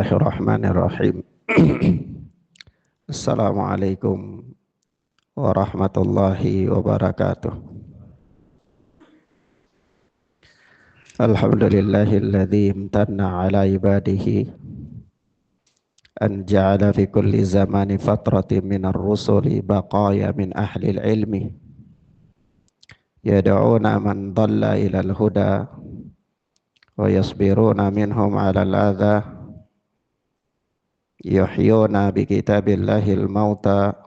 Bismillahirrahmanirrahim. Assalamualaikum warahmatullahi wabarakatuh. Alhamdulillahilladzi imtanna ala ibadihi an ja'ala fi kulli zamani fatratin minar rusuli baqaya min ahli ilmi yad'una man dhalla ilal huda wa yasbiruna minhum ala al-adha yuhyuna bi kitabillahi al-mauta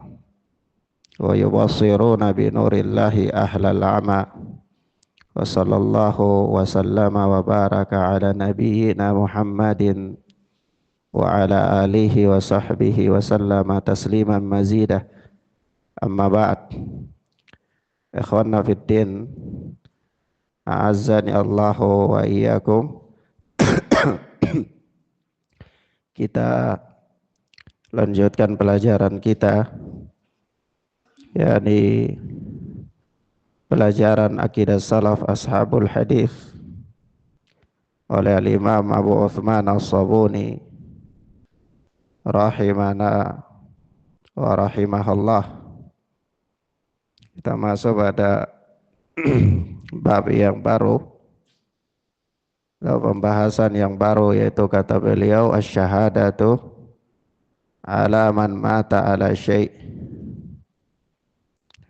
wa yubassiruna bi nurillahi ahlal ama wa sallallahu wa sallama wa baraka ala nabiyyina Muhammadin wa ala alihi wa sahbihi wa sallama tasliman mazida. Amma ba'd. Ikhwanna fid din, a'azzani Allahu wa iyyakum. Kita lanjutkan pelajaran kita, yakni pelajaran akidah salaf ashabul hadis oleh Imam Abu Uthman As-Sabuni rahimana wa rahimahullah. Kita masuk pada bab yang baru, pembahasan yang baru, yaitu kata beliau asyhadatu ala man mata ala syai',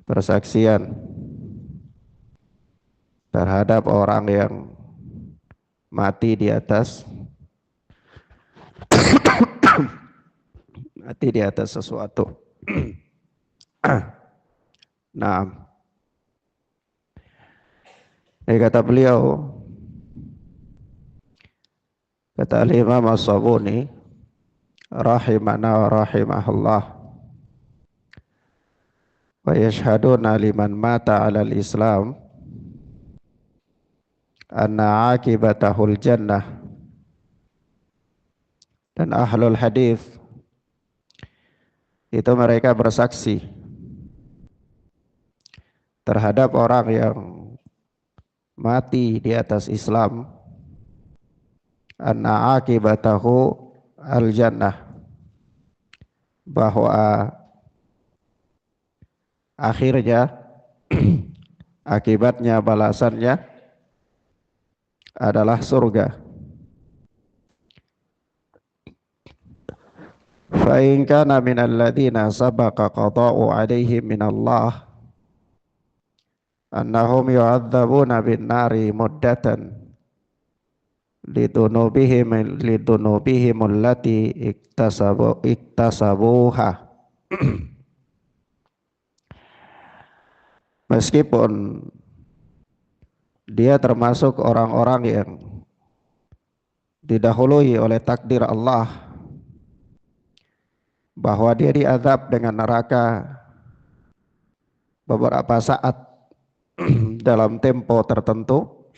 persaksian terhadap orang yang mati di atas sesuatu. Nah, ini kata beliau, kata Imam As-Sabuni rahimana wa rahimahullah, wa yashhaduna liman mata ala al-islam anna akibatahul jannah. Dan ahlul hadis itu mereka bersaksi terhadap orang yang mati di atas Islam, anna akibatahu al-jannah, bahwa akhirnya akibatnya, balasannya adalah surga. Fa in kana minal ladzina sabaqa qada'u 'alaihim minallah annahum yu'adzabuna bin nari muddatan lidunubihim allati iktasabuha. Meskipun dia termasuk orang-orang yang didahului oleh takdir Allah bahwa dia diazab dengan neraka beberapa saat dalam tempo tertentu,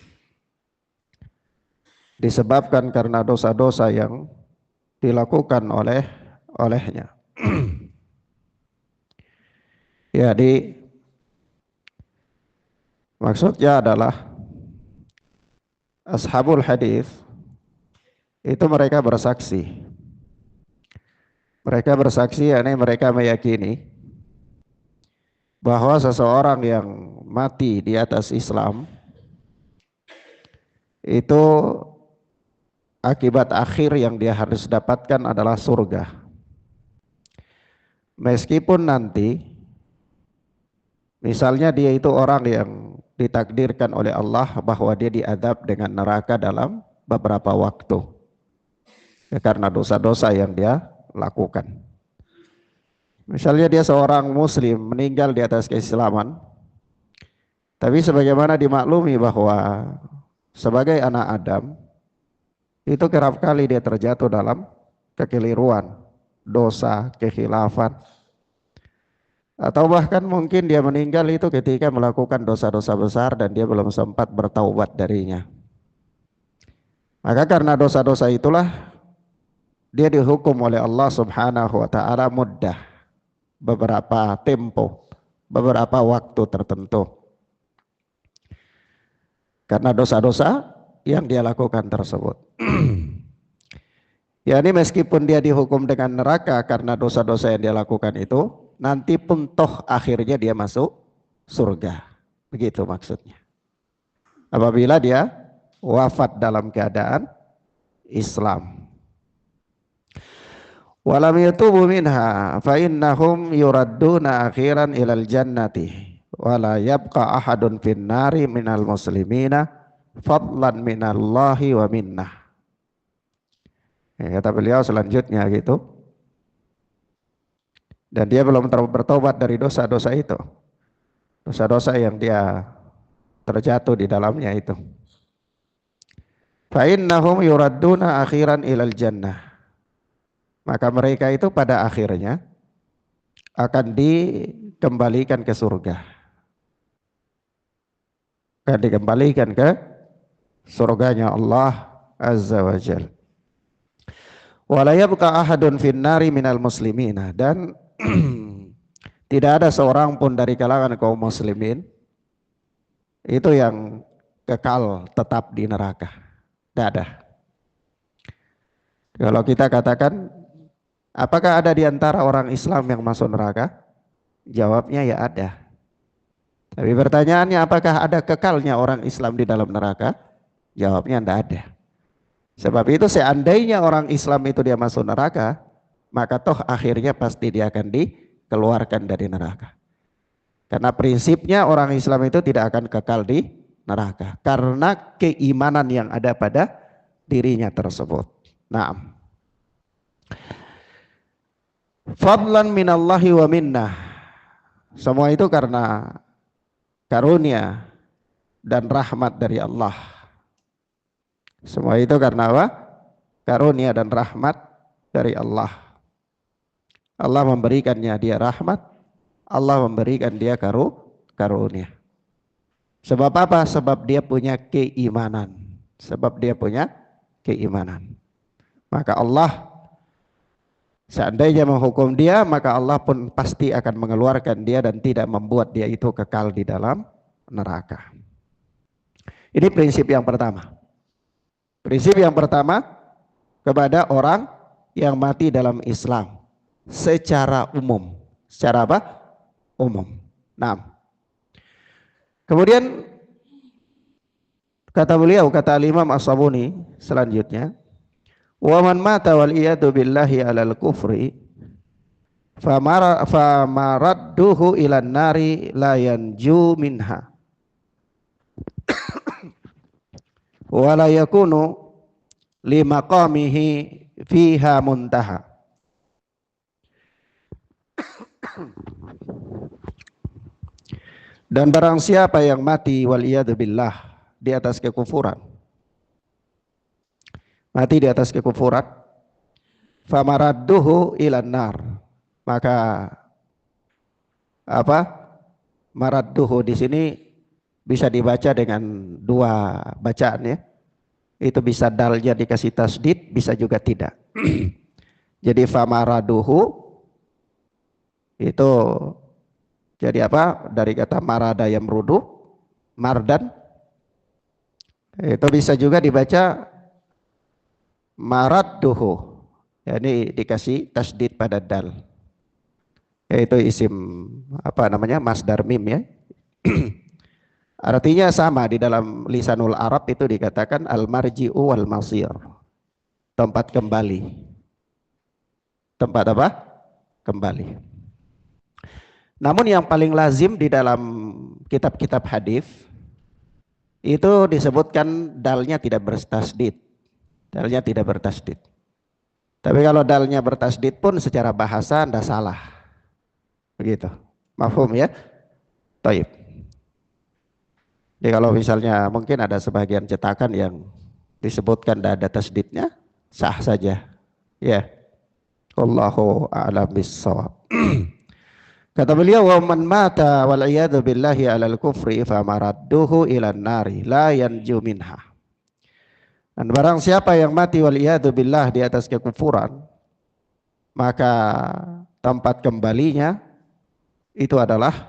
disebabkan karena dosa-dosa yang dilakukan olehnya. Jadi maksudnya adalah ashabul hadis itu mereka bersaksi. Mereka bersaksi, yakni mereka meyakini bahwa seseorang yang mati di atas Islam itu akibat akhir yang dia harus dapatkan adalah surga. Meskipun nanti misalnya dia itu orang yang ditakdirkan oleh Allah bahwa dia diazab dengan neraka dalam beberapa waktu, karena dosa-dosa yang dia lakukan. Misalnya dia seorang muslim meninggal di atas keislaman, tapi sebagaimana dimaklumi bahwa sebagai anak Adam itu kerap kali dia terjatuh dalam kekeliruan, dosa, kekhilafan, atau bahkan mungkin dia meninggal itu ketika melakukan dosa-dosa besar dan dia belum sempat bertaubat darinya. Maka karena dosa-dosa itulah dia dihukum oleh Allah Subhanahu wa ta'ala muddah, beberapa tempo, beberapa waktu tertentu, karena dosa-dosa yang dia lakukan tersebut. Ya ini meskipun dia dihukum dengan neraka karena dosa-dosa yang dia lakukan itu, nanti pun toh akhirnya dia masuk surga. Begitu maksudnya. Apabila dia wafat dalam keadaan Islam. Walam yatubu minha fa innahum yuradduna akhiran ilal jannati wala yabqa ahadun fin nari minal muslimina fadlan minallahi wa minnah. Ya, kata beliau selanjutnya gitu. Dan dia belum bertobat dari dosa-dosa itu. Dosa-dosa yang dia terjatuh di dalamnya itu. Fa innahum yuradduna akhiran ilal jannah. Maka mereka itu pada akhirnya akan dikembalikan ke surga. Akan dikembalikan ke surganya Allah Azza wa Jalla. Wala yabqa ahadun finnari minal muslimina, dan tidak ada seorang pun dari kalangan kaum muslimin itu yang kekal tetap di neraka. Tidak ada. Kalau kita katakan, apakah ada di antara orang Islam yang masuk neraka? Jawabnya ya ada. Tapi pertanyaannya, apakah ada kekalnya orang Islam di dalam neraka? Jawabnya tidak ada. Sebab itu seandainya orang Islam itu dia masuk neraka, maka toh akhirnya pasti dia akan dikeluarkan dari neraka. Karena prinsipnya orang Islam itu tidak akan kekal di neraka. Karena keimanan yang ada pada dirinya tersebut. Naam. Fadlan minallahi wa minnah. Semua itu karena karunia dan rahmat dari Allah. Semua itu karena apa? Karunia dan rahmat dari Allah. Allah memberikannya dia rahmat, Allah memberikan dia karunia. Sebab apa? Sebab dia punya keimanan. Sebab dia punya keimanan. Maka Allah seandainya menghukum dia, maka Allah pun pasti akan mengeluarkan dia dan tidak membuat dia itu kekal di dalam neraka. Ini prinsip yang pertama. Prinsip yang pertama kepada orang yang mati dalam Islam secara umum. Secara apa? Umum. Nah, kemudian kata beliau, kata Imam As-Sabuni selanjutnya, wa man mata wal iyadu billahi alal kufri famaradduhu ilan nari la yanju minha wa la yakunu limaqamihi fiha muntaha. Dan barang siapa yang mati wal iyadu billah di atas kekufuran, mati di atas kekufuran, famaradduhu ilan nar, maka apa? Maradduhu di sini bisa dibaca dengan dua bacaan ya. Itu bisa dalnya dikasih tasdid, bisa juga tidak. Jadi famaraduhu itu jadi apa? Dari kata marada yang merudu, mardan. Itu bisa juga dibaca maradduhu. Ya, ini dikasih tasdid pada dal. Yaitu isim apa namanya? Masdar mim ya. Artinya sama di dalam lisanul Arab itu dikatakan al-marji'u wal masir. Tempat kembali. Tempat apa? Kembali. Namun yang paling lazim di dalam kitab-kitab hadis itu disebutkan dalnya tidak bertasdid. Dalnya tidak bertasdid. Tapi kalau dalnya bertasdid pun secara bahasa tidak salah. Begitu. Mafhum ya? Taib. Jadi kalau misalnya mungkin ada sebagian cetakan yang disebutkan tidak ada tasdidnya, sah saja. Ya. Wallahu a'lam bissawab. Kata beliau, wa man mata wal iyadu billahi alal kufri famaradduhu ilan nari la yanju minha. Dan barang siapa yang mati wal iyadu billah di atas kekufuran, maka tempat kembalinya itu adalah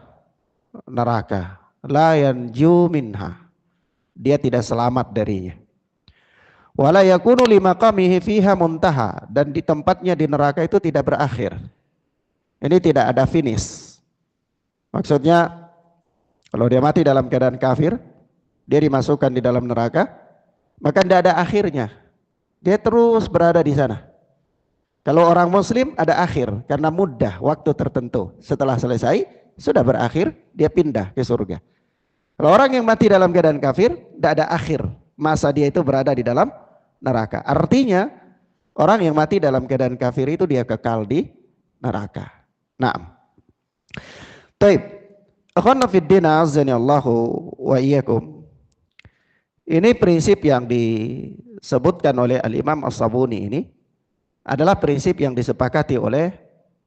neraka. La yanju minha. Dia tidak selamat darinya. Wala yakunu limaqamihi fiha muntaha, dan di tempatnya di neraka itu tidak berakhir. Ini tidak ada finish. Maksudnya kalau dia mati dalam keadaan kafir, dia dimasukkan di dalam neraka, maka tidak ada akhirnya. Dia terus berada di sana. Kalau orang muslim ada akhir karena mudah waktu tertentu. Setelah selesai sudah berakhir, dia pindah ke surga. Kalau orang yang mati dalam keadaan kafir, tidak ada akhir. Masa dia itu berada di dalam neraka. Artinya orang yang mati dalam keadaan kafir itu dia kekal di neraka. Naam. Taib. Akhwana fiddin azani Allahu wa iyyakum. Ini prinsip yang disebutkan oleh Al-Imam As-Sabuni ini adalah prinsip yang disepakati oleh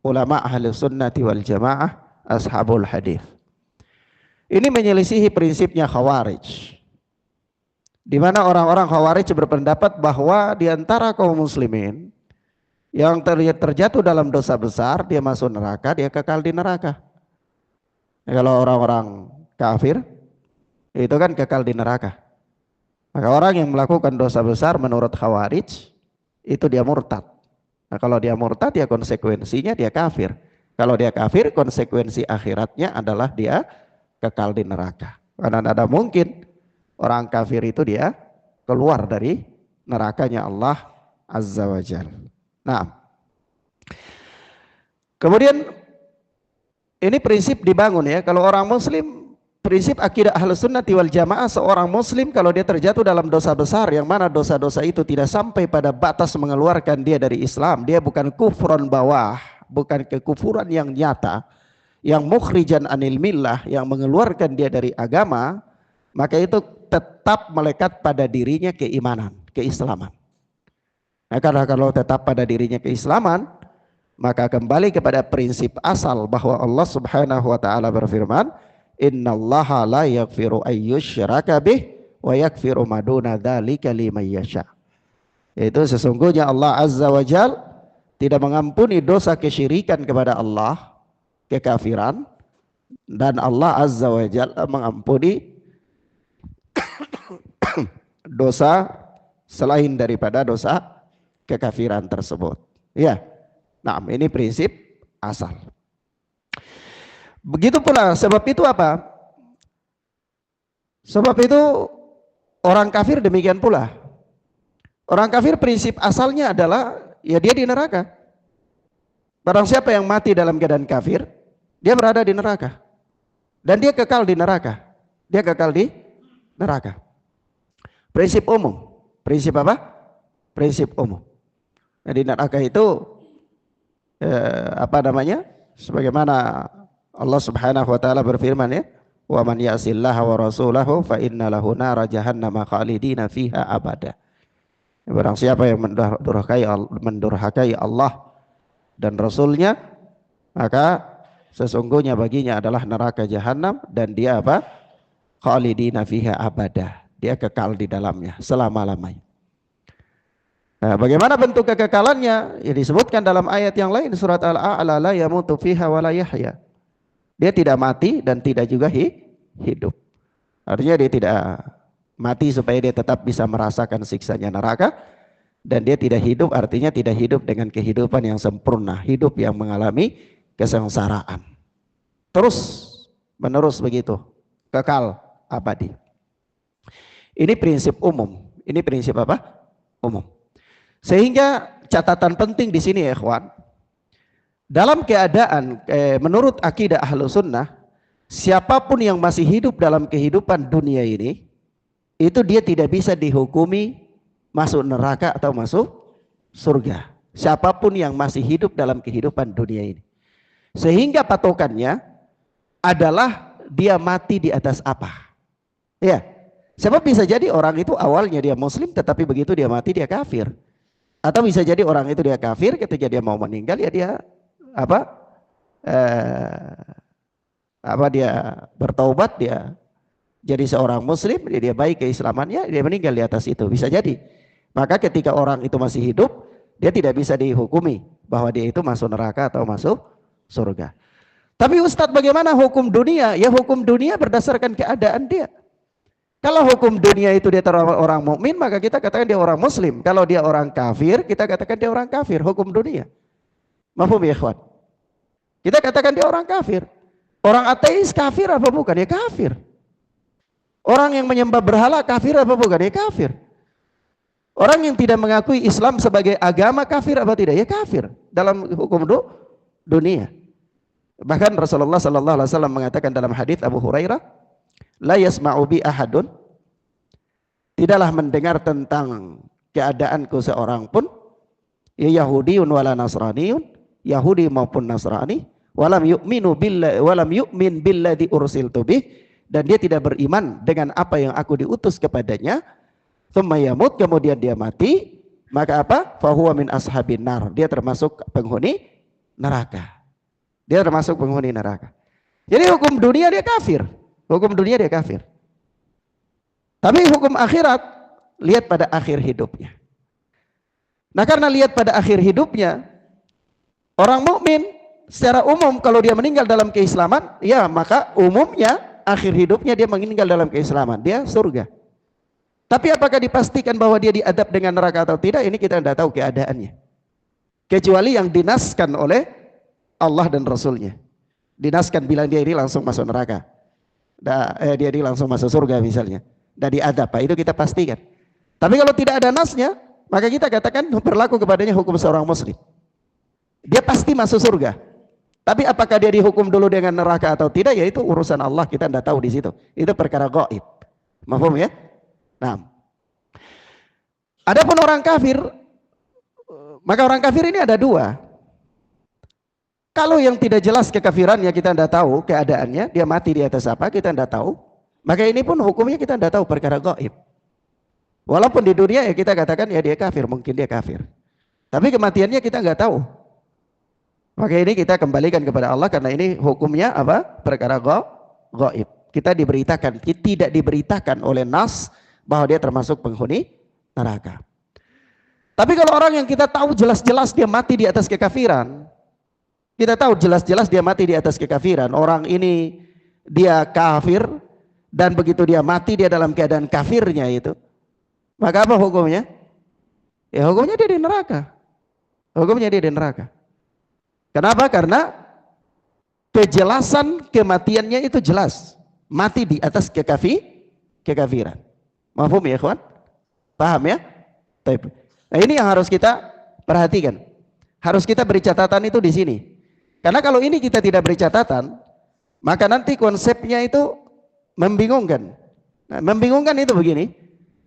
ulama ahli sunnati wal jamaah ashabul hadis. Ini menyelisihi prinsipnya Khawarij, di mana orang-orang Khawarij berpendapat bahwa di antara kaum muslimin yang terjatuh dalam dosa besar dia masuk neraka, dia kekal di neraka. Kalau orang-orang kafir itu kan kekal di neraka. Maka orang yang melakukan dosa besar menurut Khawarij itu dia murtad. Nah, kalau dia murtad ya konsekuensinya dia kafir. Kalau dia kafir konsekuensi akhiratnya adalah dia kekal di neraka. Karena tidak ada mungkin orang kafir itu dia keluar dari nerakanya Allah Azza wa Jalla. Nah, kemudian ini prinsip dibangun ya. Kalau orang muslim, prinsip akidah Ahlus Sunnati wal Jamaah, seorang muslim kalau dia terjatuh dalam dosa besar yang mana dosa-dosa itu tidak sampai pada batas mengeluarkan dia dari Islam, dia bukan kufron bawah, bukan kekufuran yang nyata, yang mukhrijan anil millah, yang mengeluarkan dia dari agama, maka itu tetap melekat pada dirinya keimanan, keislaman. Nah, karena kalau tetap pada dirinya keislaman, maka kembali kepada prinsip asal bahwa Allah Subhanahu wa taala berfirman, innallaha la yaghfiru ayyusyraka bih wa yaghfiru ma duna dzalika liman yasha. Yaitu sesungguhnya Allah Azza wa Jalla tidak mengampuni dosa kesyirikan kepada Allah, kekafiran, dan Allah Azza wa Jalla mengampuni dosa selain daripada dosa kekafiran tersebut. Ya. Nah, ini prinsip asal. Begitu pula sebab itu apa? Sebab itu orang kafir demikian pula. Orang kafir prinsip asalnya adalah ya dia di neraka. Barang siapa yang mati dalam keadaan kafir, dia berada di neraka. Dan dia kekal di neraka. Dia kekal di neraka. Prinsip umum. Prinsip apa? Prinsip umum. Nah, di neraka itu sebagaimana Allah Subhanahu wa taala berfirman ya, wa man ya'sillaha wa rasulahu fa inna lahu nara jahannama khalidina fiha abada. Barang siapa yang mendurhakai Allah dan Rasulnya, maka sesungguhnya baginya adalah neraka jahanam dan dia apa? Khalidina fiha abada. Dia kekal di dalamnya selama-lamanya. Nah, bagaimana bentuk kekekalannya? Ya disebutkan dalam ayat yang lain, surat Al-A'la, la yamutu fiha wa la yahya. Dia tidak mati dan tidak juga hidup. Artinya dia tidak mati supaya dia tetap bisa merasakan siksanya neraka, dan dia tidak hidup artinya tidak hidup dengan kehidupan yang sempurna, hidup yang mengalami kesengsaraan. Terus menerus begitu, kekal abadi. Ini prinsip umum. Ini prinsip apa? Umum. Sehingga catatan penting di sini ya ikhwan, dalam keadaan menurut akidah Ahlus Sunnah, siapapun yang masih hidup dalam kehidupan dunia ini, itu dia tidak bisa dihukumi masuk neraka atau masuk surga. Siapapun yang masih hidup dalam kehidupan dunia ini. Sehingga patokannya adalah dia mati di atas apa. Ya, sebab bisa jadi orang itu awalnya dia muslim tetapi begitu dia mati dia kafir. Atau bisa jadi orang itu dia kafir, ketika dia mau meninggal ya dia dia bertaubat, dia jadi seorang muslim, dia baik keislamannya, dia meninggal di atas itu, bisa jadi. Maka ketika orang itu masih hidup, dia tidak bisa dihukumi bahwa dia itu masuk neraka atau masuk surga. Tapi Ustadz, bagaimana hukum dunia? Ya hukum dunia berdasarkan keadaan dia. Kalau hukum dunia itu dia terhadap orang mukmin, maka kita katakan dia orang muslim. Kalau dia orang kafir, kita katakan dia orang kafir, hukum dunia. Mafhum ya ikhwan? Kita katakan dia orang kafir. Orang ateis kafir apa bukan? Ya kafir. Orang yang menyembah berhala kafir apa bukan? Ya kafir. Orang yang tidak mengakui Islam sebagai agama kafir apa tidak? Ya kafir dalam hukum dunia. Bahkan Rasulullah sallallahu alaihi wasallam mengatakan dalam hadis Abu Hurairah, la yasma'u bi ahadun, tidaklah mendengar tentang keadaanku seorang pun, ya Yahudiun wala Nasraniun, Yahudi maupun Nasrani, walam yu'min billadzi ursiltu bih, dan dia tidak beriman dengan apa yang aku diutus kepadanya, tsumma yamut, kemudian dia mati, maka apa? Fahuwa min ashabin nar, dia termasuk penghuni neraka. Dia termasuk penghuni neraka. Jadi hukum dunia dia kafir. Hukum dunia dia kafir. Tapi hukum akhirat, lihat pada akhir hidupnya. Nah, karena lihat pada akhir hidupnya, orang mukmin secara umum kalau dia meninggal dalam keislaman, ya maka umumnya akhir hidupnya dia meninggal dalam keislaman, dia surga. Tapi apakah dipastikan bahwa dia diadab dengan neraka atau tidak? Ini kita tidak tahu keadaannya. Kecuali yang dinaskan oleh Allah dan Rasulnya. Dinaskan bilang dia ini langsung masuk neraka. Dia ini langsung masuk surga misalnya. Dan diadab, itu kita pastikan. Tapi kalau tidak ada nasnya, maka kita katakan berlaku kepadanya hukum seorang muslim. Dia pasti masuk surga. Tapi apakah dia dihukum dulu dengan neraka atau tidak? Ya itu urusan Allah, kita tidak tahu di situ. Itu perkara gaib. Mahfum ya? Nah, adapun orang kafir, maka orang kafir ini ada dua. Kalau yang tidak jelas kekafirannya kita tidak tahu keadaannya, dia mati di atas apa kita tidak tahu, maka ini pun hukumnya kita tidak tahu, perkara gaib. Walaupun di dunia ya kita katakan ya dia kafir, mungkin dia kafir. Tapi kematiannya kita nggak tahu. Maka ini kita kembalikan kepada Allah karena ini hukumnya apa? Perkara gaib. Kita diberitakan, tidak diberitakan oleh nas bahwa dia termasuk penghuni neraka. Tapi kalau orang yang kita tahu jelas-jelas dia mati di atas kekafiran, kita tahu jelas-jelas dia mati di atas kekafiran, orang ini dia kafir dan begitu dia mati dia dalam keadaan kafirnya itu, maka apa hukumnya? Ya hukumnya dia di neraka. Hukumnya dia di neraka. Kenapa? Karena kejelasan kematiannya itu jelas, mati di atas kekafiran. Mahfum ya ikhwan? Paham ya? Nah ini yang harus kita perhatikan. Harus kita beri catatan itu di sini. Karena kalau ini kita tidak beri catatan, maka nanti konsepnya itu membingungkan. Nah, membingungkan itu begini,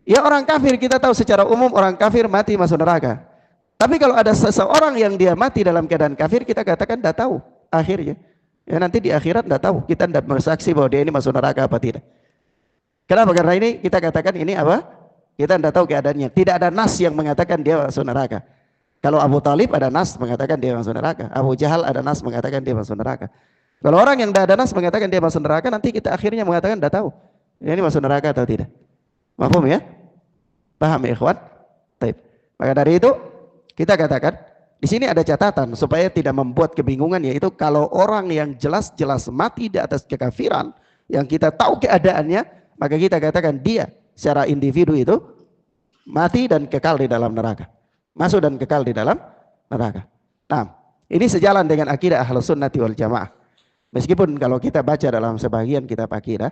ya orang kafir kita tahu secara umum orang kafir mati masuk neraka. Tapi kalau ada seseorang yang dia mati dalam keadaan kafir, kita katakan tidak tahu akhirnya. Ya nanti di akhirat tidak tahu, kita tidak bersaksi bahwa dia ini masuk neraka apa tidak. Kenapa? Karena ini kita katakan ini apa? Kita tidak tahu keadaannya. Tidak ada nas yang mengatakan dia masuk neraka. Kalau Abu Talib ada nas mengatakan dia masuk neraka. Abu Jahal ada nas mengatakan dia masuk neraka. Kalau orang yang tidak ada nas mengatakan dia masuk neraka, nanti kita akhirnya mengatakan tidak tahu ini masuk neraka atau tidak. Mahfum ya? Paham ya ikhwan? Baik. Maka dari itu kita katakan di sini ada catatan supaya tidak membuat kebingungan, yaitu kalau orang yang jelas-jelas mati di atas kekafiran yang kita tahu keadaannya, maka kita katakan dia secara individu itu mati dan kekal di dalam neraka. Masuk dan kekal di dalam neraka. Nah, ini sejalan dengan akidah Ahlus Sunnati wal Jamaah. Meskipun kalau kita baca dalam sebagian kitab akidah,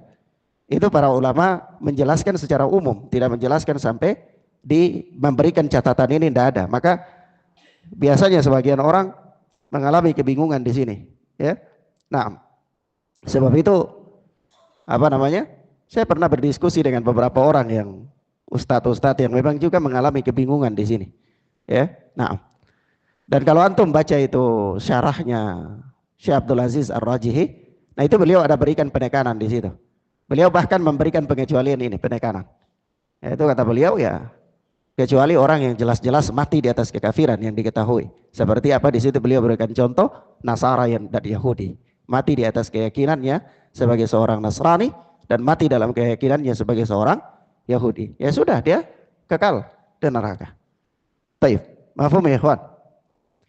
itu para ulama menjelaskan secara umum, tidak menjelaskan sampai memberikan catatan ini, tidak ada. Maka biasanya sebagian orang mengalami kebingungan di sini, ya. Nah, sebab itu apa namanya? Saya pernah berdiskusi dengan beberapa orang yang ustadz-ustadz yang memang juga mengalami kebingungan di sini. Ya, nah, dan kalau antum baca itu syarahnya Syekh Abdul Aziz Ar-Rajihi, nah itu beliau ada berikan penekanan di situ. Beliau bahkan memberikan pengecualian ini, penekanan. Ya, itu kata beliau ya, kecuali orang yang jelas-jelas mati di atas kekafiran yang diketahui. Seperti apa di situ beliau berikan contoh Nasara dan Yahudi, mati di atas keyakinannya sebagai seorang Nasrani dan mati dalam keyakinannya sebagai seorang Yahudi. Ya sudah, dia kekal di neraka. Taib, mahfum ya ikhwan.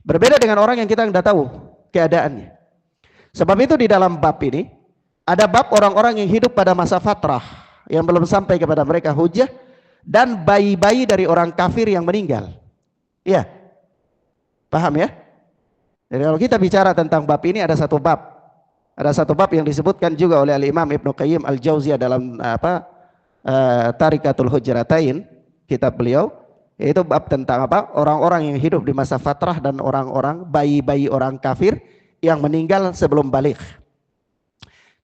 Berbeda dengan orang yang kita tidak tahu keadaannya. Sebab itu di dalam bab ini ada bab orang-orang yang hidup pada masa fatrah, yang belum sampai kepada mereka hujah, dan bayi-bayi dari orang kafir yang meninggal. Iya, paham ya? Jadi kalau kita bicara tentang bab ini ada satu bab yang disebutkan juga oleh Al-Imam Ibnu Qayyim Al-Jauziyah dalam Tarikatul Hujratain, kitab beliau, yaitu bab tentang apa? Orang-orang yang hidup di masa fatrah dan orang-orang bayi-bayi orang kafir yang meninggal sebelum balik.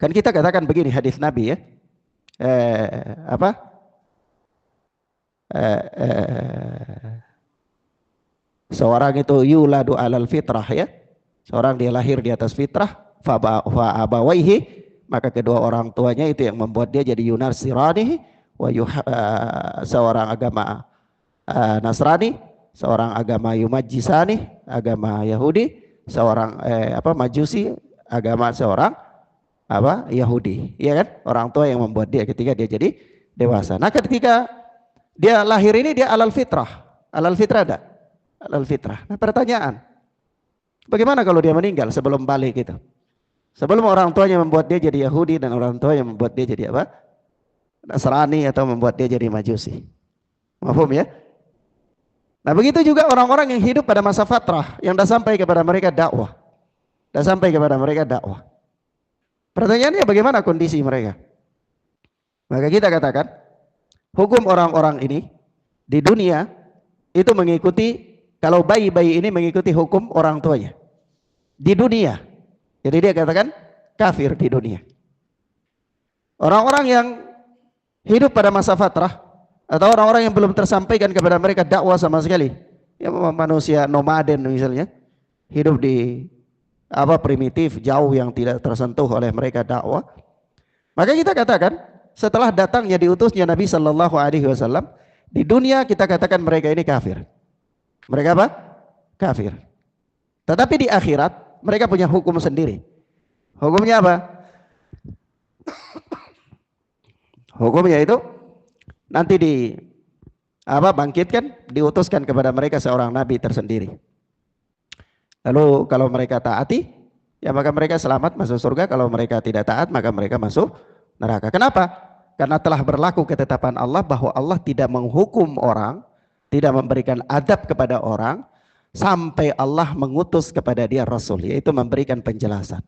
Kan kita katakan begini hadis Nabi ya. Seorang itu yuladu alal fitrah ya. Seorang dia lahir di atas fitrah, fa abawaihi, maka kedua orang tuanya itu yang membuat dia jadi yunasirani, seorang agama Nasrani, seorang agama Yumajisani, agama Yahudi, seorang Majusi, agama seorang Yahudi, ya kan? Orang tua yang membuat dia ketika dia jadi dewasa. Nah, ketika dia lahir ini dia alal fitrah ada, alal fitrah. Nah, pertanyaan, bagaimana kalau dia meninggal sebelum balik itu? Sebelum orang tuanya membuat dia jadi Yahudi dan orang tua yang membuat dia jadi apa? Nasrani atau membuat dia jadi Majusi. Mahfum ya? Nah, begitu juga orang-orang yang hidup pada masa fatrah yang dah sampai kepada mereka dakwah. Pertanyaannya bagaimana kondisi mereka? Maka kita katakan hukum orang-orang ini di dunia itu mengikuti, kalau bayi-bayi ini mengikuti hukum orang tuanya di dunia. Jadi dia katakan kafir di dunia. Orang-orang yang hidup pada masa fatrah atau orang-orang yang belum tersampaikan kepada mereka dakwah sama sekali, ya, manusia nomaden misalnya, hidup di primitif, jauh, yang tidak tersentuh oleh mereka dakwah, maka kita katakan setelah datangnya diutusnya Nabi Shallallahu Alaihi Wasallam di dunia, kita katakan mereka ini kafir. Mereka apa? Kafir. Tetapi di akhirat mereka punya hukum sendiri. Hukumnya apa? Hukumnya itu nanti bangkitkan, diutuskan kepada mereka seorang nabi tersendiri. Lalu kalau mereka taati, ya maka mereka selamat masuk surga. Kalau mereka tidak taat, maka mereka masuk neraka. Kenapa? Karena telah berlaku ketetapan Allah bahwa Allah tidak menghukum orang, tidak memberikan adab kepada orang sampai Allah mengutus kepada dia Rasul, yaitu memberikan penjelasan.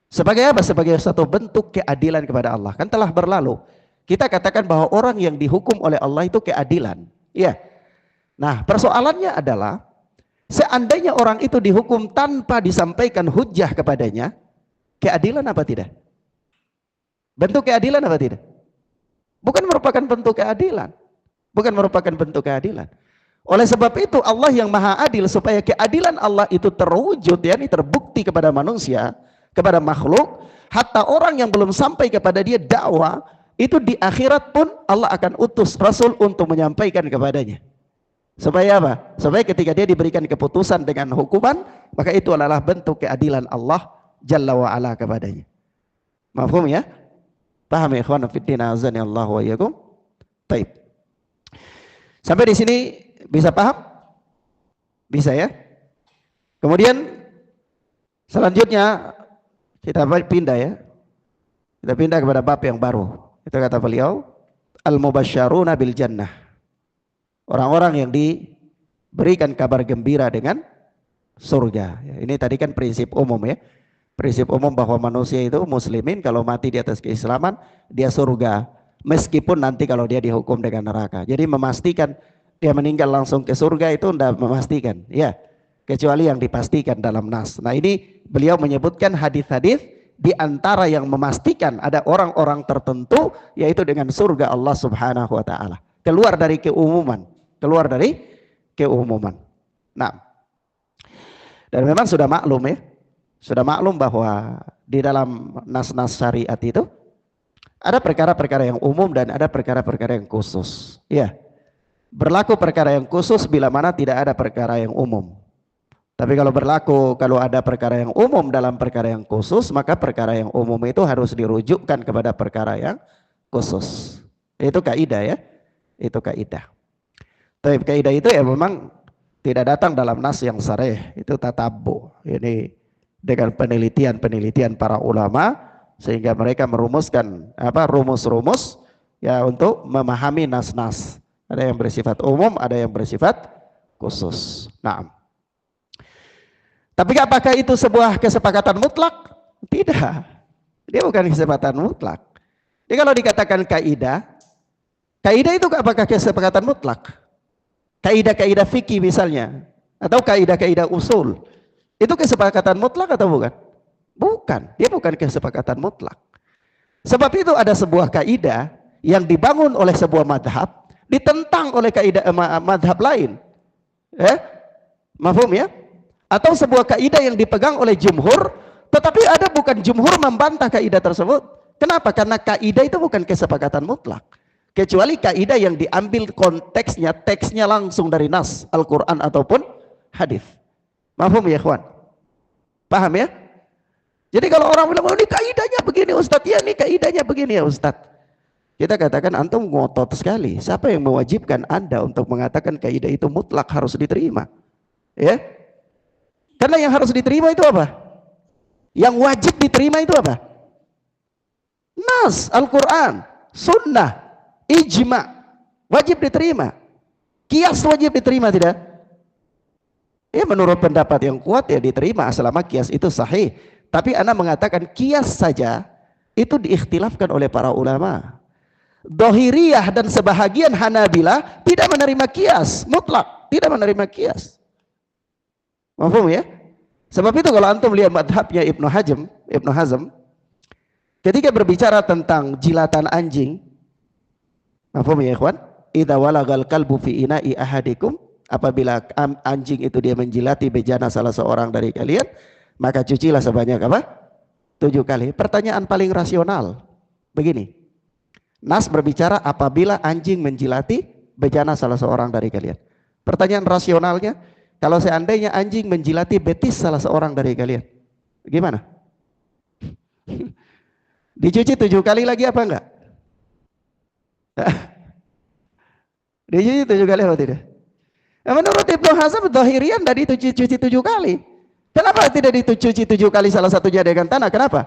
Sebagai apa? Sebagai satu bentuk keadilan kepada Allah. Kan telah berlalu. Kita katakan bahwa orang yang dihukum oleh Allah itu keadilan. Iya. Nah, persoalannya adalah seandainya orang itu dihukum tanpa disampaikan hujjah kepadanya, keadilan apa tidak? Bentuk keadilan apa tidak? Bukan merupakan bentuk keadilan. Oleh sebab itu Allah yang maha adil, supaya keadilan Allah itu terwujud, yakni terbukti kepada manusia, kepada makhluk, hatta orang yang belum sampai kepada dia dakwah, itu di akhirat pun Allah akan utus Rasul untuk menyampaikan kepadanya. Supaya apa? Supaya ketika dia diberikan keputusan dengan hukuman, maka itu adalah bentuk keadilan Allah Jalla wa'ala kepadanya. Mafhum ya? Paham ya ikhwan fiddina azani Allah wa iyyakum? Baik. Sampai di sini bisa paham? Bisa ya? Kemudian selanjutnya kita pindah ya. Kita pindah kepada bab yang baru. Itu kata beliau, al-mubasysyaruna bil jannah. Orang-orang yang diberikan kabar gembira dengan surga. Ini tadi kan prinsip umum ya. Prinsip umum bahwa manusia itu muslimin, kalau mati di atas keislaman dia surga, meskipun nanti kalau dia dihukum dengan neraka. Jadi memastikan dia meninggal langsung ke surga itu tidak memastikan ya, kecuali yang dipastikan dalam nas. Nah, ini beliau menyebutkan hadis-hadis di antara yang memastikan ada orang-orang tertentu, yaitu dengan surga Allah Subhanahu wa taala. Keluar dari keumuman. Nah, dan memang sudah maklum ya. Sudah maklum bahwa di dalam nas-nas syariat itu ada perkara-perkara yang umum dan ada perkara-perkara yang khusus. Ya. Berlaku perkara yang khusus bila mana tidak ada perkara yang umum. Tapi kalau ada perkara yang umum dalam perkara yang khusus, maka perkara yang umum itu harus dirujukkan kepada perkara yang khusus. Itu kaidah ya. Itu kaidah. Tapi kaidah itu ya memang tidak datang dalam nas yang sharih, itu tatabbu. Ini dengan penelitian para ulama, sehingga mereka merumuskan rumus-rumus Ya, untuk memahami nas-nas. Ada yang bersifat umum, ada yang bersifat khusus. Nah, tapi apakah itu sebuah kesepakatan mutlak? Tidak. Dia bukan kesepakatan mutlak. Jadi kalau dikatakan kaidah, kaidah itu apakah kesepakatan mutlak? Kaidah-kaidah fikih misalnya, atau kaidah-kaidah usul, itu kesepakatan mutlak atau bukan? Bukan, dia bukan kesepakatan mutlak. Sebab itu ada sebuah kaidah yang dibangun oleh sebuah madhab, ditentang oleh kaidah madhab lain. Mafhum ya? Atau sebuah kaidah yang dipegang oleh jumhur, tetapi ada bukan jumhur membantah kaidah tersebut. Kenapa? Karena kaidah itu bukan kesepakatan mutlak. Kecuali kaidah yang diambil konteksnya, teksnya langsung dari nas, Al-Quran ataupun hadis. Mafhum ya ikhwan? Paham ya? Jadi kalau orang bilang, oh ini kaidahnya begini Ustadz, ya ini kaidahnya begini ya Ustadz. Kita katakan antum ngotot sekali. Siapa yang mewajibkan Anda untuk mengatakan kaidah itu mutlak harus diterima? Ya? Karena yang harus diterima itu apa? Yang wajib diterima itu apa? Nas, Al-Quran, Sunnah, Ijma, wajib diterima. Kias wajib diterima tidak? Ya menurut pendapat yang kuat ya diterima selama kias itu sahih. Tapi ana mengatakan kias saja itu diikhtilafkan oleh para ulama. Dohiriyah dan sebahagian Hanabilah tidak menerima kias mutlak, tidak menerima kias. Mafhum ya? Sebab itu kalau antum lihat madhabnya Ibnu Hazm, ketika berbicara tentang jilatan anjing, mafhum ya ikhwan? Idza walagal kalbu fi ina'i ahadikum, apabila anjing itu dia menjilati bejana salah seorang dari kalian, maka cucilah sebanyak apa? 7 kali. Pertanyaan paling rasional begini, nas berbicara apabila anjing menjilati bejana salah seorang dari kalian. Pertanyaan rasionalnya, kalau seandainya anjing menjilati betis salah seorang dari kalian, gimana? Dicuci 7 kali lagi apa enggak? Dicuci 7 kali atau tidak? Menurut Ibnu Hazm, Zahirian tadi dicuci 7 kali. Kenapa tidak dicuci 7 kali salah satunya dengan tanah? Kenapa?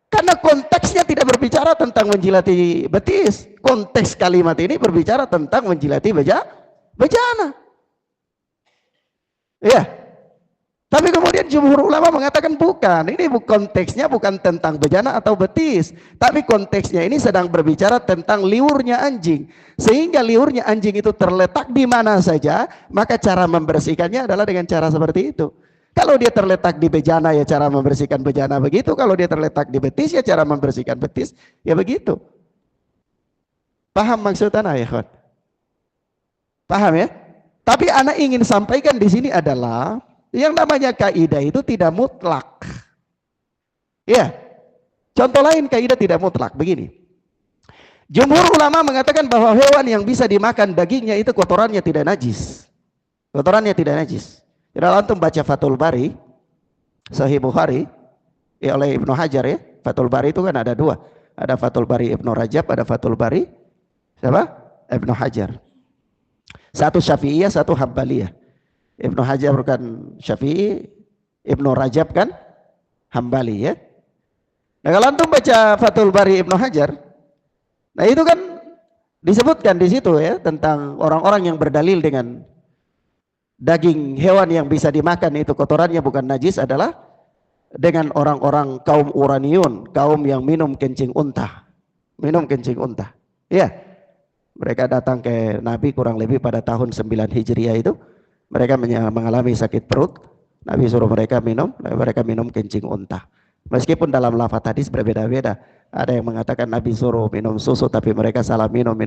Karena konteksnya tidak berbicara tentang menjilati betis. Konteks kalimat ini berbicara tentang menjilati bejana. Ya. Tapi kemudian jumhur ulama mengatakan bukan. Ini konteksnya bukan tentang bejana atau betis. Tapi konteksnya ini sedang berbicara tentang liurnya anjing. Sehingga liurnya anjing itu terletak di mana saja, maka cara membersihkannya adalah dengan cara seperti itu. Kalau dia terletak di bejana ya cara membersihkan bejana begitu. Kalau dia terletak di betis ya cara membersihkan betis ya begitu. Paham maksud anak ya kawan? Paham ya? Tapi anak ingin sampaikan di sini adalah yang namanya kaidah itu tidak mutlak. Ya. Contoh lain kaidah tidak mutlak begini. Jumhur ulama mengatakan bahwa hewan yang bisa dimakan dagingnya itu kotorannya tidak najis. Kotorannya tidak najis. Kalau antum baca Fathul Bari, Sahih Bukhari, ya oleh Ibnu Hajar ya. Fathul Bari itu kan ada 2. Ada Fathul Bari Ibnu Rajab, ada Fathul Bari siapa? Ibnu Hajar. Satu Syafi'iyah, satu Hambaliyah. Ibnu Hajar bukan Syafi'i, Ibnu Rajab kan Hambali ya. Nah kalau antum baca Fathul Bari Ibnu Hajar, nah itu kan disebutkan di situ ya tentang orang-orang yang berdalil dengan daging hewan yang bisa dimakan itu kotorannya bukan najis adalah dengan orang-orang kaum Uraniun, kaum yang minum kencing unta. Minum kencing unta. Ya. Mereka datang ke Nabi kurang lebih pada tahun 9 Hijriah itu. Mereka mengalami sakit perut. Nabi suruh mereka minum kencing unta. Meskipun dalam lafaz hadis berbeda-beda. Ada yang mengatakan Nabi suruh minum susu tapi mereka salah minum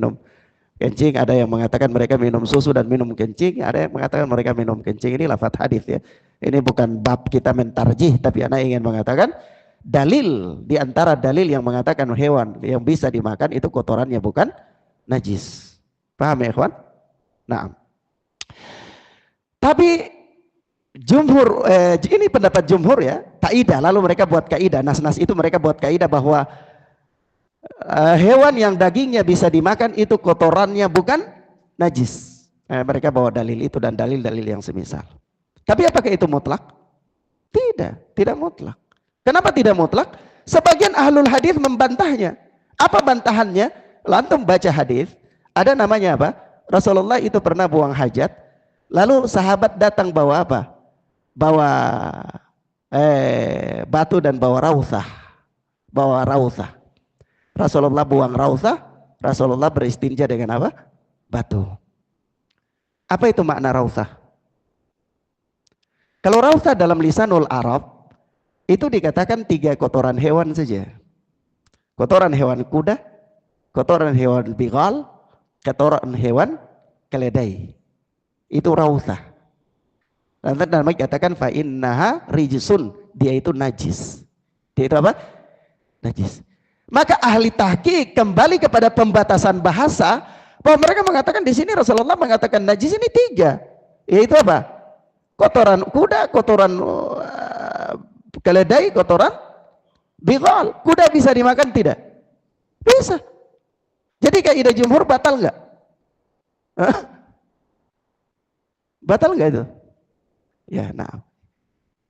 kencing, ada yang mengatakan mereka minum susu dan minum kencing, ada yang mengatakan mereka minum kencing. Ini lafaz hadis ya. Ini bukan bab kita mentarjih, tapi anak ingin mengatakan dalil di antara dalil yang mengatakan hewan yang bisa dimakan itu kotorannya bukan najis. Paham ya, ikhwan? Nah. Tapi jumhur ini pendapat jumhur ya, kaidah, lalu mereka buat kaidah, nas-nas itu mereka buat kaidah bahwa hewan yang dagingnya bisa dimakan itu kotorannya bukan najis. Mereka bawa dalil itu dan dalil-dalil yang semisal. Tapi apakah itu mutlak? Tidak mutlak. Kenapa tidak mutlak? Sebagian ahlul hadis membantahnya. Apa bantahannya? Lantum baca hadis, ada namanya apa? Rasulullah itu pernah buang hajat, lalu sahabat datang bawa apa? Bawa batu dan bawa rausah. Bawa rausah. Rasulullah buang rausah, Rasulullah beristinja dengan apa? Batu. Apa itu makna rausah? Kalau rausah dalam lisanul Arab itu dikatakan 3 kotoran hewan saja. Kotoran hewan kuda, kotoran hewan bigal, kotoran hewan keledai. Itu rausah. Lantas Nabi katakan fa innaha rijsun, dia itu najis. Dia itu apa? Najis. Maka ahli tahqiq kembali kepada pembatasan bahasa, bahwa mereka mengatakan di sini Rasulullah mengatakan najis ini 3. Yaitu apa? Kotoran kuda, kotoran keledai, kotoran bigal. Kuda bisa dimakan tidak? Bisa. Jadi kaidah jumhur batal enggak? Batal enggak itu? Ya, nah.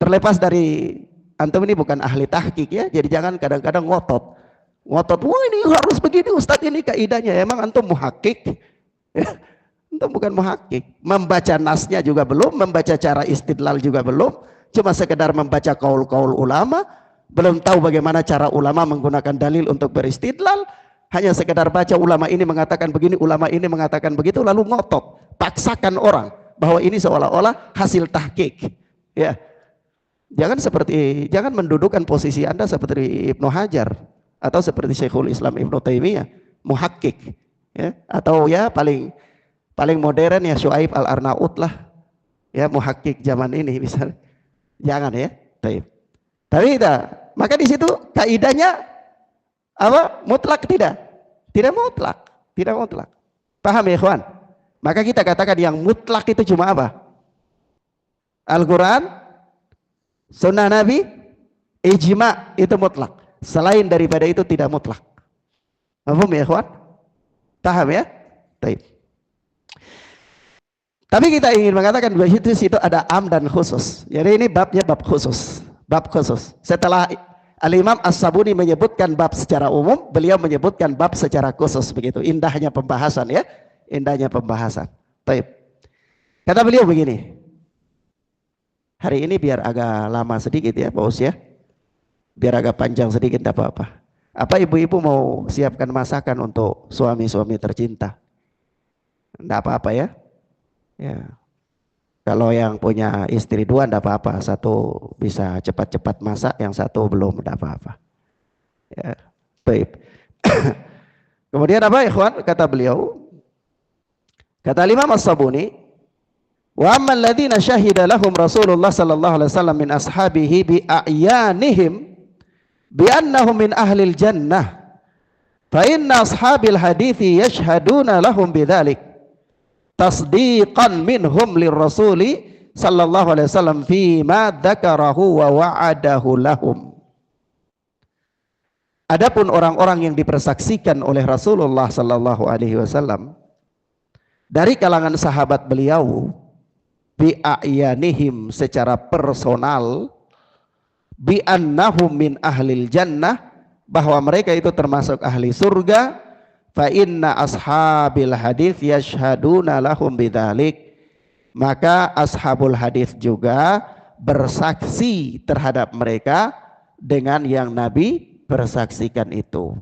Terlepas dari antum ini bukan ahli tahqiq ya, jadi jangan kadang-kadang ngotot. Ngotot, wah ini harus begini Ustadz, ini kaidahnya. Emang antum muhakkik? Ya, antum bukan muhakkik. Membaca nasnya juga belum, membaca cara istidlal juga belum. Cuma sekedar membaca kaul-kaul ulama, belum tahu bagaimana cara ulama menggunakan dalil untuk beristidlal. Hanya sekedar baca ulama ini mengatakan begini, ulama ini mengatakan begitu, lalu ngotot, paksakan orang bahwa ini seolah-olah hasil tahqiq. Ya. Jangan mendudukan posisi Anda seperti Ibnu Hajar atau seperti Syekhul Islam Ibnu Taimiyah, muhakkik, ya, atau ya paling modern ya Syuaib Al-Arnaut lah. Ya, muhakkik zaman ini misalnya. Jangan ya. Tapi maka di situ kaidahnya apa? Mutlak tidak? Tidak mutlak, tidak mutlak. Paham ya, ikhwan? Maka kita katakan yang mutlak itu cuma apa? Al-Quran, Sunnah Nabi, ijma, itu mutlak. Selain daripada itu tidak mutlak. Paham ya, ikhwan? Paham ya? Baik. Tapi kita ingin mengatakan bahwa situ ada am dan khusus. Jadi ini babnya bab khusus. Bab khusus. Setelah Al-Imam As-Sabuni menyebutkan bab secara umum, beliau menyebutkan bab secara khusus. Begitu indahnya pembahasan ya. Indahnya pembahasan. Baik. Kata beliau begini. Hari ini biar agak lama sedikit ya Pak Us ya. Biar agak panjang sedikit tidak apa-apa. Apa ibu-ibu mau siapkan masakan untuk suami-suami tercinta? Tidak apa-apa ya. Ya. Kalau yang punya istri 2 tidak apa-apa. Satu bisa cepat-cepat masak, yang satu belum, tidak apa-apa. Ya. Baik. Kemudian apa ikhwan? Kata beliau. Kata Imam As-Sabuni, wa amman ladzina syahida lahum Rasulullah sallallahu alaihi wasallam min ashabihi bi a'yanihim bi annahum min ahlil jannah fa inna ashabil hadithi yashhaduna lahum bidzalik tasdiqan minhum lirrasuli sallallahu alaihi wasallam fi ma dzakarahu wa wa'adahu lahum. Adapun orang-orang yang dipersaksikan oleh Rasulullah sallallahu alaihi wasallam dari kalangan sahabat beliau bi'ayanihim secara personal bi annahum min ahlil jannah, bahwa mereka itu termasuk ahli surga, fa inna ashabil hadis yashhaduna lahum bidzalik, maka ashabul hadis juga bersaksi terhadap mereka dengan yang Nabi bersaksikan itu.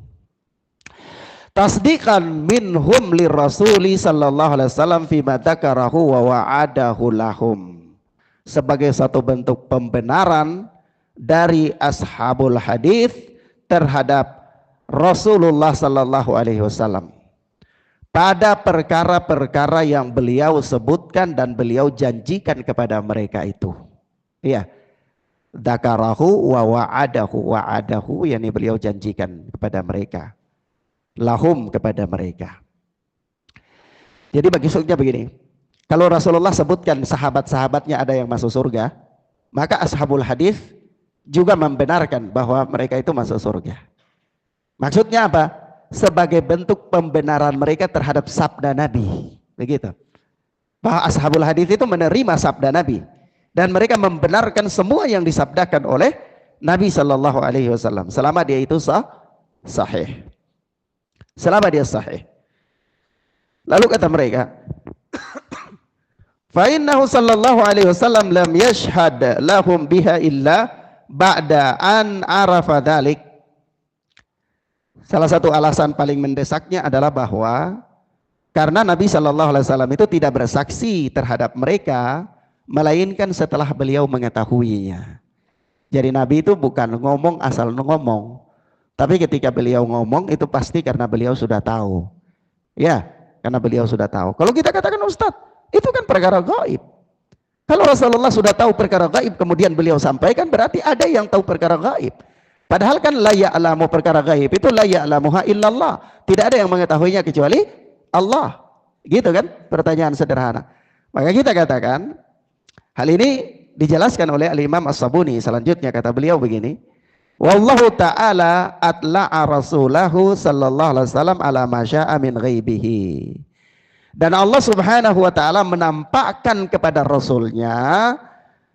Tasdiqan minhum lirrasuli sallallahu alaihi wasallam fi ma dzakarahu wa wa'adahu lahum, sebagai satu bentuk pembenaran dari ashabul hadis terhadap Rasulullah sallallahu alaihi wasallam pada perkara-perkara yang beliau sebutkan dan beliau janjikan kepada mereka itu. Iya. Dzakarahu wa wa'adahu, yakni beliau janjikan kepada mereka. Lahum, kepada mereka. Jadi maksudnya begini, kalau Rasulullah sebutkan sahabat-sahabatnya ada yang masuk surga, maka ashabul hadis juga membenarkan bahwa mereka itu masuk surga. Maksudnya apa? Sebagai bentuk pembenaran mereka terhadap sabda Nabi, begitu. Bahwa ashabul hadis itu menerima sabda Nabi dan mereka membenarkan semua yang disabdakan oleh Nabi Shallallahu Alaihi Wasallam selama dia itu sahih. selama dia sahih. Lalu kata mereka, fa innahu sallallahu alaihi wasallam lam yashhad lahum biha illa ba'da an arafa dzalik. Salah satu alasan paling mendesaknya adalah bahwa karena Nabi sallallahu alaihi wasallam itu tidak bersaksi terhadap mereka melainkan setelah beliau mengetahuinya. Jadi Nabi itu bukan ngomong asal ngomong, tapi ketika beliau ngomong itu pasti karena beliau sudah tahu. Ya, karena beliau sudah tahu. Kalau kita katakan Ustadz, itu kan perkara gaib. Kalau Rasulullah sudah tahu perkara gaib kemudian beliau sampaikan, berarti ada yang tahu perkara gaib. Padahal kan la ya'lamu perkara gaib itu la ya'lamuha illallah. Tidak ada yang mengetahuinya kecuali Allah. Gitu kan? Pertanyaan sederhana. Maka kita katakan hal ini dijelaskan oleh Al-Imam As-Sabuni. Selanjutnya kata beliau begini, wallahu ta'ala atla'a rasulahu sallallahu alaihi wasallam ala ma syaa min ghaibihi. Dan Allah Subhanahu wa taala menampakkan kepada rasulnya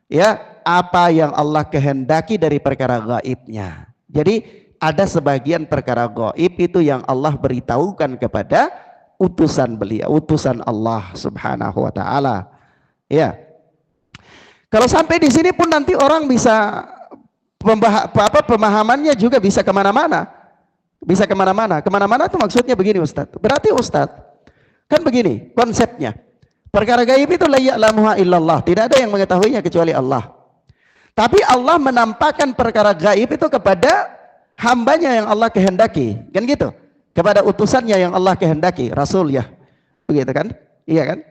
ya apa yang Allah kehendaki dari perkara gaibnya. Jadi ada sebagian perkara gaib itu yang Allah beritahukan kepada utusan beliau, utusan Allah Subhanahu wa taala. Ya. Kalau sampai di sini pun nanti orang bisa pemahamannya juga bisa kemana-mana. Bisa kemana-mana. Kemana-mana itu maksudnya begini Ustadz. Berarti Ustadz, kan begini konsepnya. Perkara gaib itu la ya'lamuha illallah. Tidak ada yang mengetahuinya kecuali Allah. Tapi Allah menampakkan perkara gaib itu kepada hambanya yang Allah kehendaki. Kan gitu. Kepada utusannya yang Allah kehendaki. Rasul ya. Begitu kan? Iya kan?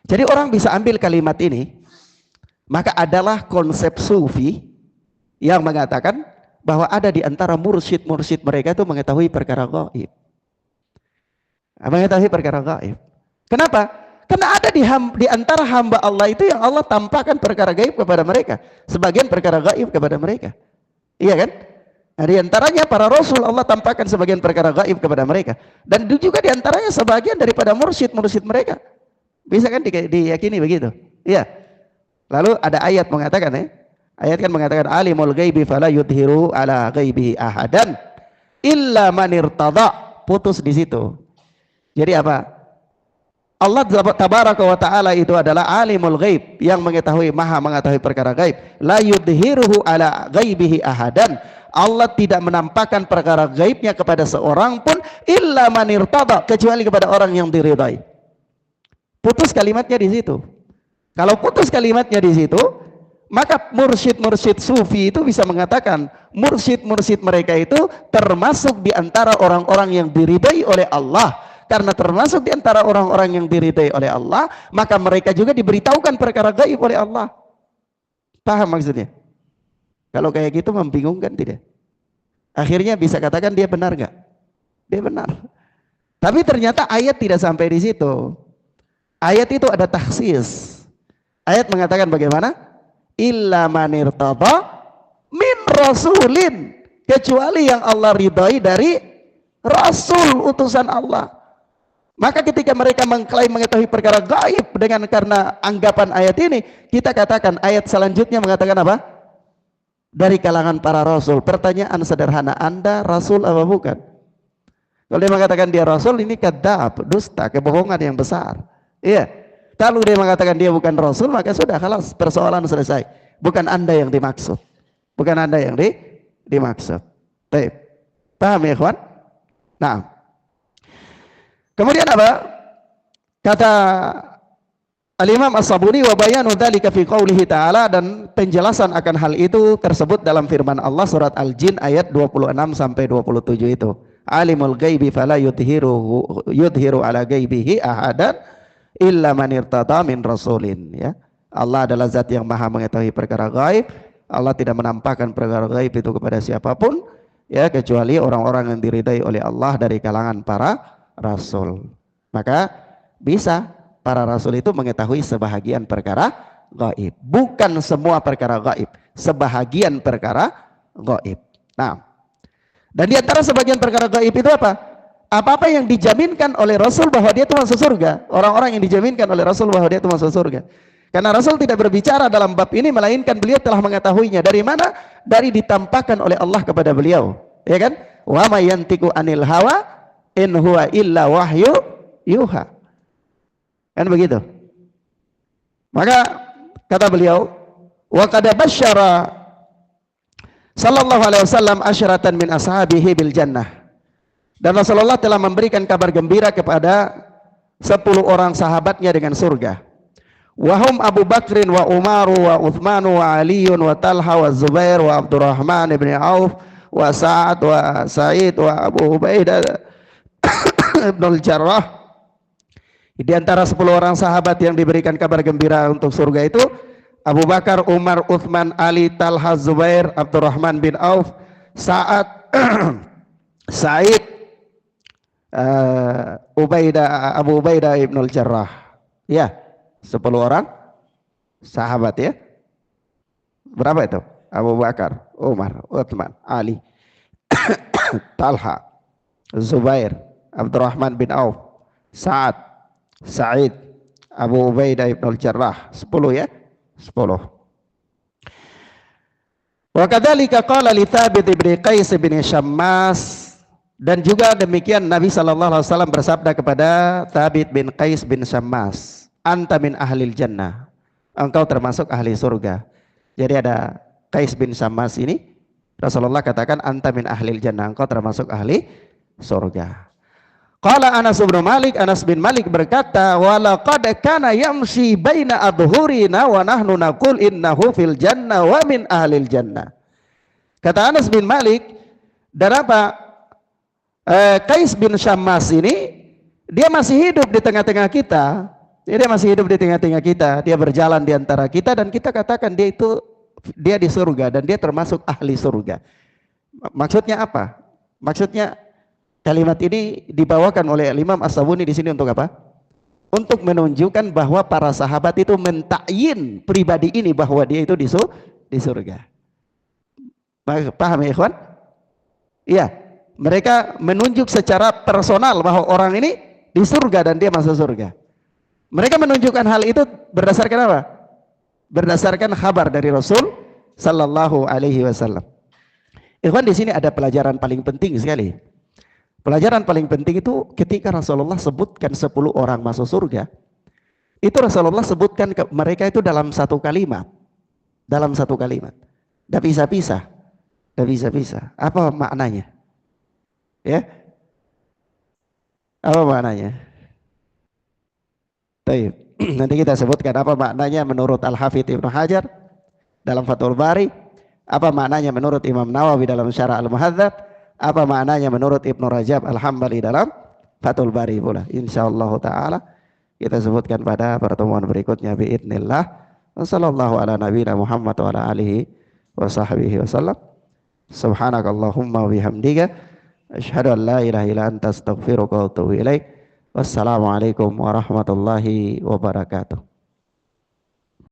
Jadi orang bisa ambil kalimat ini. Maka adalah konsep sufi yang mengatakan bahwa ada di antara mursyid-mursyid mereka itu mengetahui perkara gaib. Mengetahui perkara gaib. Kenapa? Karena ada di antara hamba Allah itu yang Allah tampakkan perkara gaib kepada mereka. Sebagian perkara gaib kepada mereka. Iya kan? Nah, di antaranya para rasul Allah tampakkan sebagian perkara gaib kepada mereka. Dan juga di antaranya sebagian daripada mursyid-mursyid mereka. Bisa kan diyakini begitu? Iya. Lalu ada ayat mengatakan ya. Ayat kan mengatakan alimul ghaibi fala yudhiru ala ghaibihi ahadan illa man irtada. Putus di situ. Jadi apa? Allah tabaraka wa taala itu adalah alimul ghaib yang maha mengetahui perkara gaib. La yudhiruhu ala ghaibihi ahadan. Allah tidak menampakkan perkara gaibnya kepada seorang pun illa man irtada, kecuali kepada orang yang diridai. Putus kalimatnya di situ. Kalau putus kalimatnya di situ, maka mursyid-mursyid sufi itu bisa mengatakan mursyid-mursyid mereka itu termasuk di antara orang-orang yang diridai oleh Allah. Karena termasuk di antara orang-orang yang diridai oleh Allah, maka mereka juga diberitahukan perkara gaib oleh Allah. Paham maksudnya? Kalau kayak gitu membingungkan tidak? Akhirnya bisa katakan dia benar nggak? Dia benar. Tapi ternyata ayat tidak sampai di situ. Ayat itu ada takhsis. Ayat mengatakan bagaimana? Illa man irtada min rasulin, kecuali yang Allah ridai dari rasul utusan Allah. Maka ketika mereka mengklaim mengetahui perkara gaib dengan karena anggapan ayat ini, kita katakan ayat selanjutnya mengatakan apa? Dari kalangan para rasul. Pertanyaan sederhana, Anda rasul apa bukan? Kalau dia mengatakan dia rasul, ini kadzab, dusta, kebohongan yang besar. Iya. Kalau dia mengatakan dia bukan rasul, maka sudah, halas, persoalan selesai. Bukan Anda yang dimaksud. Bukan Anda yang dimaksud. Baik. Paham ya, ikhwan? Nah. Kemudian apa? Kata Al-Imam As-Sabuni wa bayanu dzalika fi qoulihi ta'ala, dan penjelasan akan hal itu tersebut dalam firman Allah surat Al-Jin ayat 26 sampai 27 itu. Alimul ghaibi fala yudhiru ala ghaibihi ahadan illa man irtada min rasulin, ya. Allah adalah zat yang maha mengetahui perkara gaib. Allah tidak menampakkan perkara gaib itu kepada siapapun, ya, kecuali orang-orang yang diridai oleh Allah dari kalangan para rasul. Maka bisa para rasul itu mengetahui sebahagian perkara gaib, bukan semua perkara gaib, sebahagian perkara gaib. Nah, dan di antara sebagian perkara gaib itu apa? Apa-apa yang dijaminkan oleh Rasul bahwa dia itu masuk surga. Orang-orang yang dijaminkan oleh Rasul bahwa dia itu masuk surga. Karena Rasul tidak berbicara dalam bab ini, melainkan beliau telah mengetahuinya. Dari mana? Dari ditampakkan oleh Allah kepada beliau. Ya kan? Wa may yantiqu anil hawa in huwa illa wahyu yuha. Kan begitu. Maka kata beliau, wa qad basyara sallallahu alaihi wasallam asyratan min ashabihi bil jannah. Dan Rasulullah telah memberikan kabar gembira kepada 10 orang sahabatnya dengan surga. Wahum Abu Bakrin wa Umaru wa Uthmanu wa Aliyun wa Talha wa Zubair wa Abdurrahman ibn Auf wa Sa'ad wa Sa'id wa Abu Ubaidah ibn al-Jarrah. Di antara 10 orang sahabat yang diberikan kabar gembira untuk surga itu Abu Bakar, Umar, Uthman, Ali, Talha, Zubair, Abdurrahman bin Auf, Sa'ad, Sa'id, Abu Ubaidah ibn al-Jarrah. Ya, 10 orang sahabat ya. Berapa itu? Abu Bakar, Umar, Uthman, Ali, Talha, Zubair, Abdurrahman bin Auf, Sa'ad, Sa'id, Abu Ubaidah ibn al-Jarrah. 10 ya. 10. Wa kadzalika qala li Thabit bin Qais bin Syammas, dan juga demikian Nabi sallallahu alaihi wasallam bersabda kepada Thabit bin Qais bin Syammas, anta min ahlil jannah, engkau termasuk ahli surga. Jadi ada Qais bin Syammas ini Rasulullah katakan anta min ahlil jannah, engkau termasuk ahli surga. Qala Anas bin Malik berkata, wa laqad kana yamshi baina adhurina wa nahnu naqul innahu fil jannah wa min ahlil jannah. Kata Anas bin Malik, dan apa? Qais bin Syammas ini dia masih hidup di tengah-tengah kita. Dia masih hidup di tengah-tengah kita. Dia berjalan di antara kita dan kita katakan dia di surga dan dia termasuk ahli surga. Maksudnya apa? Maksudnya kalimat ini dibawakan oleh Imam As-Sabuni di sini untuk apa? Untuk menunjukkan bahwa para sahabat itu mentakyin pribadi ini bahwa dia itu di surga. Paham ya, ikhwan? Iya, mereka menunjuk secara personal bahwa orang ini di surga dan dia masuk surga. Mereka menunjukkan hal itu berdasarkan apa? Berdasarkan kabar dari Rasul sallallahu alaihi wasallam. Ikhwan, di sini ada pelajaran paling penting sekali. Pelajaran paling penting itu ketika Rasulullah sebutkan 10 orang masuk surga, itu Rasulullah sebutkan mereka itu dalam satu kalimat. Dalam satu kalimat. Tidak bisa pisah. Tidak bisa pisah. Apa maknanya? Ya? Apa maknanya? Baik. Nanti kita sebutkan apa maknanya menurut Al-Hafidz Ibnu Hajar dalam Fathul Bari, apa maknanya menurut Imam Nawawi dalam Syarah Al-Muhadzab, apa maknanya menurut Ibnu Rajab Al-Hambali dalam Fathul Bari pula. Insyaallah taala kita sebutkan pada pertemuan berikutnya biidznillah. Wassallallahu ala nabiyina Muhammad wa ala alihi wa sahbihi wasallam. Subhanakallahumma wa bihamdika asyhadu an la ilaha illa anta astaghfiruka wa atubu ilaik. Wassalamualaikum warahmatullahi wabarakatuh.